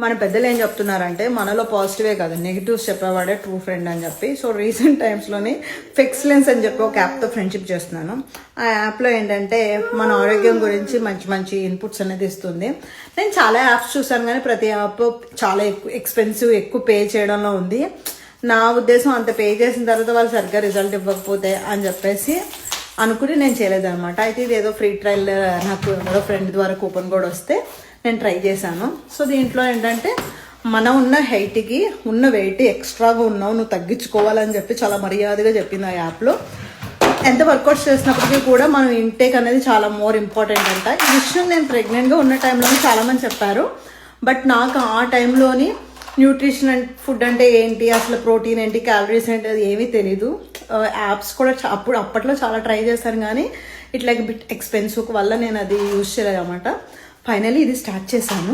మన పెద్దలు ఏం చెప్తున్నారంటే మనలో పాజిటివే కాదు నెగిటివ్స్ చెప్పేవాడే ట్రూ ఫ్రెండ్ అని చెప్పి. సో రీసెంట్ టైమ్స్లోని ఫిక్స్లెన్స్ అని చెప్పి ఒక యాప్తో ఫ్రెండ్షిప్ చేస్తున్నాను. ఆ యాప్లో ఏంటంటే మన ఆరోగ్యం గురించి మంచి మంచి ఇన్పుట్స్ అనేది ఇస్తుంది. నేను చాలా యాప్స్ చూసాను కానీ ప్రతి యాప్ చాలా ఎక్కువ పే చేయడంలో ఉంది. నా ఉద్దేశం అంత పే చేసిన తర్వాత వాళ్ళు సరిగ్గా రిజల్ట్ ఇవ్వకపోతే అని చెప్పేసి అనుకుని నేను చేయలేదన్నమాట. అయితే ఇది ఏదో ఫ్రీ ట్రయల్ నాకు ఎవరో ఫ్రెండ్ ద్వారా కూపన్ కోడ్ వస్తే నేను ట్రై చేశాను. సో దీంట్లో ఏంటంటే మనం ఉన్న హైట్కి ఉన్న వెయిట్ ఎక్స్ట్రాగా ఉన్నావు, నువ్వు తగ్గించుకోవాలని చెప్పి చాలా మర్యాదగా చెప్పింది ఆ యాప్లో. ఎంత వర్కౌట్స్ చేసినప్పటికీ కూడా మనం ఇంటేక్ అనేది చాలా మోర్ ఇంపార్టెంట్ అంట. ఈ విషయం నేను ప్రెగ్నెంట్గా ఉన్న టైంలోనే చాలామంది చెప్పారు. బట్ నాకు ఆ టైంలోని న్యూట్రిషన్ అండ్ ఫుడ్ అంటే ఏంటి, అసలు ప్రోటీన్ ఏంటి, క్యాలరీస్ ఏంటి అది ఏమీ తెలీదు. యాప్స్ కూడా అప్పట్లో చాలా ట్రై చేశాను కానీ ఇట్లా బిట్ ఎక్స్పెన్సివ్ వల్ల నేను అది యూజ్ చేయలేదు అనమాట. ఫైనలీ ఇది స్టార్ట్ చేశాను.